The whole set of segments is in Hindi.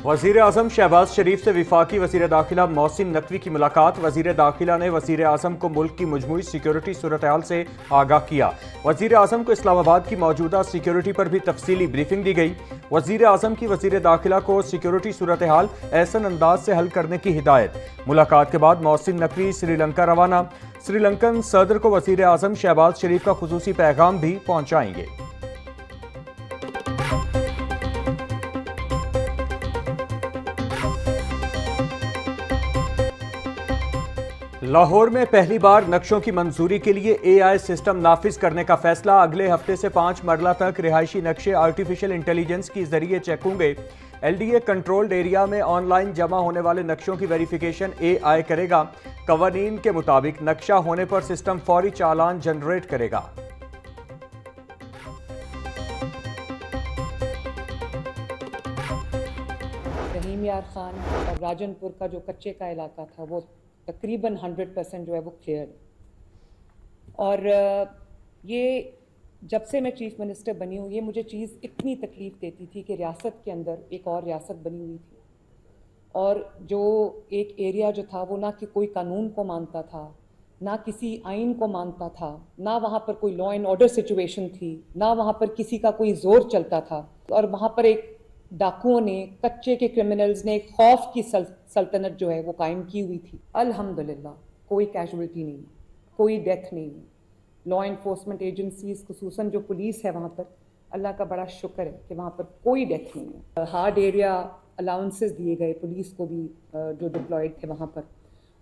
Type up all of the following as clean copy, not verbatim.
वज़ीर आज़म शहबाज शरीफ से वफाकी वज़ीर दाखिला मोहसिन नकवी की मुलाकात। वज़ीर दाखिला ने वज़ीर आज़म को मुल्क की मजमूई सिक्योरिटी सूरत हाल से आगाह किया। वज़ीर आज़म को इस्लामाबाद की मौजूदा सिक्योरिटी पर भी तफसीली ब्रीफिंग दी गई। वज़ीर आज़म की वज़ीर दाखिला को सिक्योरिटी सूरत हाल एहसन अंदाज से हल करने की हिदायत। मुलाकात के बाद मोहसिन नकवी श्रीलंका रवाना। श्रीलंकन सदर को वज़ीर आज़म शहबाज शरीफ का खुसूसी पैगाम भी पहुँचाएंगे। लाहौर में पहली बार नक्शों की मंजूरी के लिए AI सिस्टम नाफिज करने का फैसला। अगले हफ्ते से 5 मरला तक रिहायशी नक्शे आर्टिफिशियल इंटेलिजेंस के जरिए चेक होंगे। LDA कंट्रोल्ड एरिया में ऑनलाइन जमा होने वाले नक्शों की वेरिफिकेशन AI करेगा। कवानीन के मुताबिक नक्शा होने पर सिस्टम फौरी चालान जनरेट करेगा। रहीम यार खान और राजनपुर का जो कच्चे का इलाका था वो तकरीबन 100% जो है वो क्लियर है। और ये जब से मैं चीफ़ मिनिस्टर बनी हूँ ये मुझे चीज़ इतनी तकलीफ़ देती थी कि रियासत के अंदर एक और रियासत बनी हुई थी और जो एक एरिया जो था वो ना कि कोई कानून को मानता था, ना किसी आइन को मानता था, ना वहाँ पर कोई लॉ एंड ऑर्डर सिचुएशन थी, ना वहाँ पर किसी का कोई जोर चलता था। और वहाँ पर एक डाकुओं ने, कच्चे के क्रिमिनल्स ने एक खौफ की सल्तनत जो है वो कायम की हुई थी। अल्हम्दुलिल्लाह कोई कैजुअल्टी नहीं, कोई डेथ नहीं। लॉ एनफोर्समेंट एजेंसीज खुसूसन जो पुलिस है वहाँ पर, अल्लाह का बड़ा शुक्र है कि वहाँ पर कोई डेथ नहीं है। हार्ड एरिया अलाउंसेस दिए गए पुलिस को भी जो डिप्लॉयड थे वहाँ पर,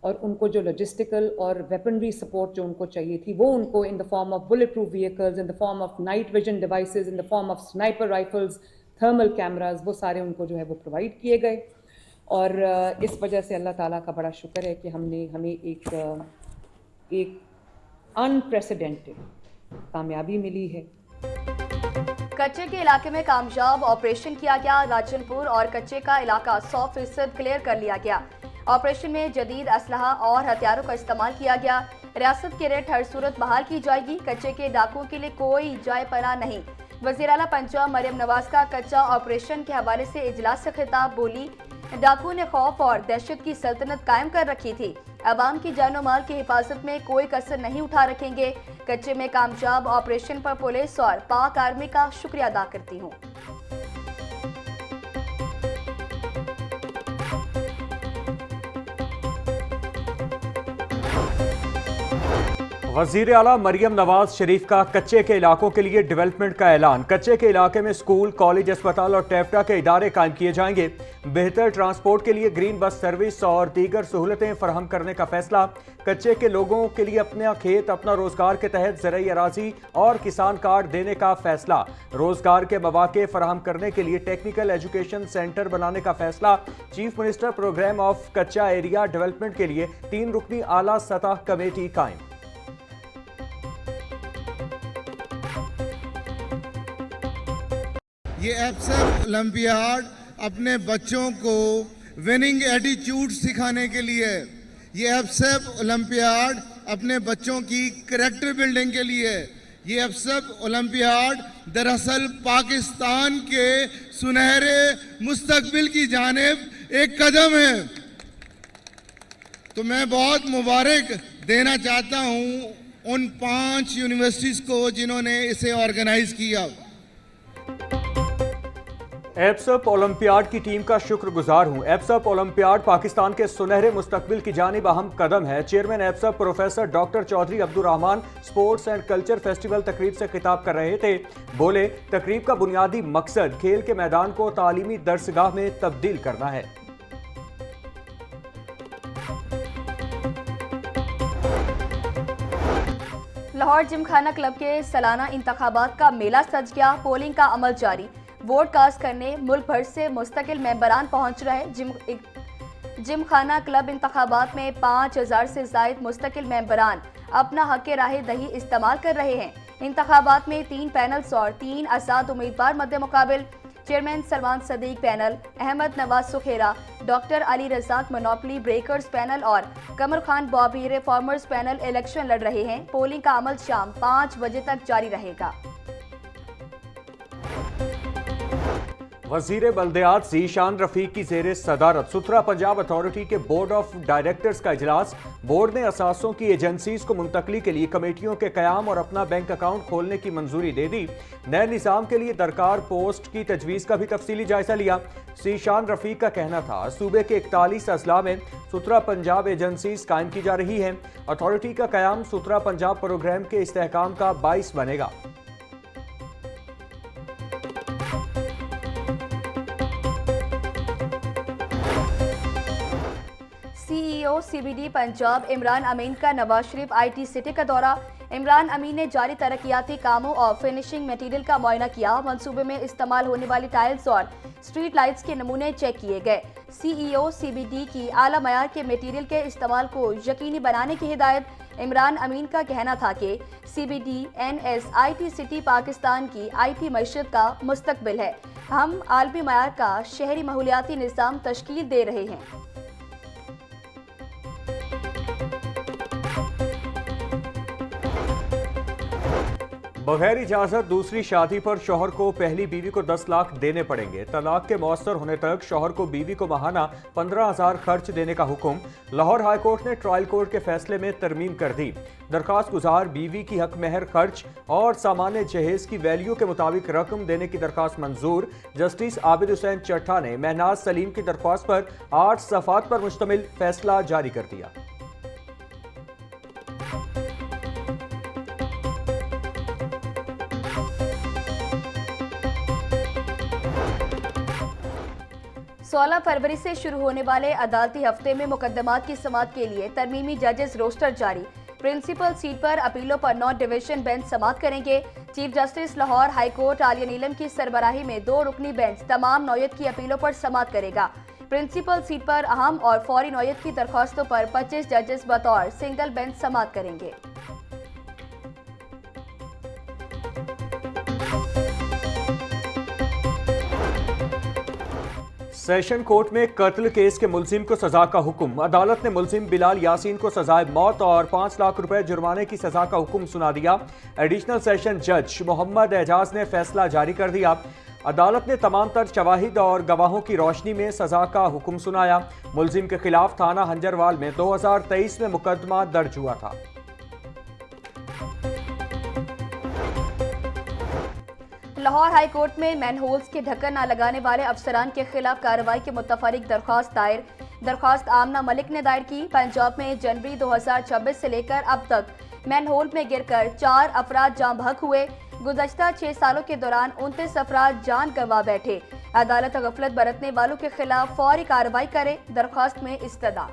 और उनको जो लॉजिस्टिकल और वेपनरी सपोर्ट जो उनको चाहिए थी वो उनको in the form of bullet proof vehicles, in the form of night vision devices, in the form of sniper rifles, thermal cameras, वो सारे उनको जो है वो प्रोवाइड किए गए। और इस वजह से अल्लाह ताला का बड़ा शुक्र है कि हमें एक अनप्रेसिडेंटेड कामयाबी मिली है। कच्चे के इलाके में कामयाब ऑपरेशन किया गया। राजनपुर और कच्चे का इलाका 100% क्लियर कर लिया गया। ऑपरेशन में जदीद असलहा और हथियारों का इस्तेमाल किया गया। रियासत की रेट हर सूरत बहाल की जाएगी। कच्चे के डाकुओं के लिए कोई जाए पनाह नहीं। वज़ीर आला पंजाब मरियम नवाज का कच्चा ऑपरेशन के हवाले से इजलास से खिताब। बोली, डाकुओं ने खौफ और दहशत की सल्तनत कायम कर रखी थी। अवाम की जानो माल की हिफाजत में कोई कसर नहीं उठा रखेंगे। कच्चे में कामयाब ऑपरेशन पर पुलिस और पाक आर्मी का शुक्रिया अदा करती हूँ। वज़ीर आला मरियम नवाज शरीफ का कच्चे के इलाकों के लिए डेवलपमेंट का ऐलान। कच्चे के इलाके में स्कूल, कॉलेज, अस्पताल और टेफ्टा के इदारे कायम किए जाएंगे। बेहतर ट्रांसपोर्ट के लिए ग्रीन बस सर्विस और दीगर सहूलतें फराहम करने का फैसला। कच्चे के लोगों के लिए अपना खेत अपना रोजगार के तहत ज़राई अराजी और किसान कार्ड देने का फैसला। रोजगार के मौके फराहम करने के लिए टेक्निकल एजुकेशन सेंटर बनाने का फैसला। चीफ मिनिस्टर प्रोग्राम ऑफ कच्चा एरिया डेवलपमेंट के लिए 3 रुकनी आला सतह कमेटी कायम। ये एप्सप ओलंपियाड अपने बच्चों को विनिंग एटीट्यूड सिखाने के लिए, ये एप्सप ओलंपियाड अपने बच्चों की कैरेक्टर बिल्डिंग के लिए, ये एप्सप ओलंपियाड दरअसल पाकिस्तान के सुनहरे मुस्तकबिल की जानिब एक कदम है। तो मैं बहुत मुबारक देना चाहता हूं उन 5 यूनिवर्सिटीज़ को जिन्होंने इसे ऑर्गेनाइज किया। एप्सप ओलंपियाड की टीम का शुक्रगुजार हूं। एप्सप ओलंपियाड पाकिस्तान के सुनहरे मुस्तकबिल की जानिब अहम कदम है। चेयरमैन एप्सप professor doctor Chaudhry Abdul Rahman sports and culture festival तकरीब से खिताब कर रहे थे। बोले, तकरीब का बुनियादी मकसद खेल के मैदान को तालीमी दरसगाह में तब्दील करना है। लाहौर जिमखाना क्लब के सालाना इंतखाबात का मेला सज गया। पोलिंग का अमल जारी। वोट कास्ट करने मुल्क भर से मुस्तकिल मेंबरान पहुंच रहे। जिमखाना क्लब इंतखाबात में 5000 से जायद मुस्तकिल मेंबरान अपना हक राह दही इस्तेमाल कर रहे हैं। इंतखाबात में 3 पैनल्स और 3 आजाद उम्मीदवार मद्दे मुकाबिल। Chairman Salman Sadiq panel, Ahmad Nawaz Sukhera, doctor Ali Razzaq monopoly breakers panel और Qamar Khan Bobby reformers panel election लड़ रहे हैं। पोलिंग का अमल शाम 5 बजे तक जारी रहेगा। वजीर बल्दियात ज़ीशान रफीक की ज़ेर सदारत सुथरा पंजाब अथॉरिटी के बोर्ड ऑफ डायरेक्टर्स का इजलास। बोर्ड ने असासों की एजेंसीज को मुंतकली के लिए कमेटियों के कयाम और अपना बैंक अकाउंट खोलने की मंजूरी दे दी। नए निज़ाम के लिए दरकार पोस्ट की तजवीज़ का भी तफसीली जायजा लिया। ज़ीशान रफीक का कहना था सूबे के 41 अजला में सुथरा पंजाब एजेंसीज कायम की जा रही हैं। अथॉरिटी का कयाम सुथरा पंजाब प्रोग्राम के इस्तेहकाम का बाइस बनेगा। सीईओ सीबीडी पंजाब इमरान अमीन का नवाज शरीफ आईटी सिटी का दौरा। इमरान अमीन ने जारी तरक्याती कामों और फिनिशिंग मटेरियल का मुआयना किया। मंसूबे में इस्तेमाल होने वाली टाइल्स और स्ट्रीट लाइट्स के नमूने चेक किए गए। सीईओ सीबीडी की आला मयार के मटेरियल के इस्तेमाल को यकीनी बनाने की हिदायत। इमरान अमीन का कहना था कि CBD NS IT city Pakistan की आईटी मईशत का मुस्तकबिल है। हम आलमी मयार का शहरी माहौलियाती निज़ाम तश्कील दे रहे हैं। बगैर इजाजत दूसरी शादी पर शौहर को पहली बीवी को 10 लाख देने पड़ेंगे। तलाक के मौसर होने तक शौहर को बीवी को माहाना 15,000 खर्च देने का हुक्म। लाहौर हाई कोर्ट ने ट्रायल कोर्ट के फैसले में तरमीम कर दी। दरखास्त गुजार बीवी की हक महर खर्च और सामान्य जहेज की वैल्यू के मुताबिक रकम देने की दरखास्त मंजूर। जस्टिस आबिद हुसैन चट्टा ने महनाज सलीम की दरख्वास्त पर 8 सफ़ात पर मुश्तमिल फैसला जारी कर दिया। सोलह फरवरी से शुरू होने वाले अदालती हफ्ते में मुकदमात की समाअत के लिए तरमीमी जजेस रोस्टर जारी। प्रिंसिपल सीट पर अपीलों पर 9 डिवीजन बेंच समाअत करेंगे। Chief justice Lahore high court Aliya Neelam की सरबराही में 2 रुकनी बेंच तमाम नौयत की अपीलों पर समाअत करेगा। प्रिंसिपल सीट पर अहम और फौरी नौयत की दरख्वास्तों पर 25 जजेस बतौर सिंगल बेंच समाअत करेंगे। सेशन कोर्ट में कत्ल केस के मुलजिम को सजा का हुक्म। अदालत ने मुलजिम बिलाल यासीन को सजाए मौत और 5 लाख रुपए जुर्माने की सजा का हुक्म सुना दिया। एडिशनल सेशन जज मोहम्मद एजाज ने फैसला जारी कर दिया। अदालत ने तमाम तर शवाहिद और गवाहों की रोशनी में सजा का हुक्म सुनाया। मुलजिम के खिलाफ थाना हंजरवाल में 2023 में मुकदमा दर्ज हुआ था। लाहौर हाई कोर्ट में मैनहोल्स के ढक्कन न लगाने वाले अफसरान के खिलाफ कार्रवाई के मुतफरिक दरख्वास्त दायर। दरख्वास्त आमना मलिक ने दायर की। पंजाब में जनवरी 2026 से लेकर अब तक मैनहोल में गिरकर 4 अफराद जान बहक हुए। गुज़श्ता 6 सालों के दौरान 29 अफराद जान गंवा बैठे। अदालत गफलत बरतने वालों के खिलाफ फौरी कार्रवाई करे, दरख्वास्त में इस्तदा।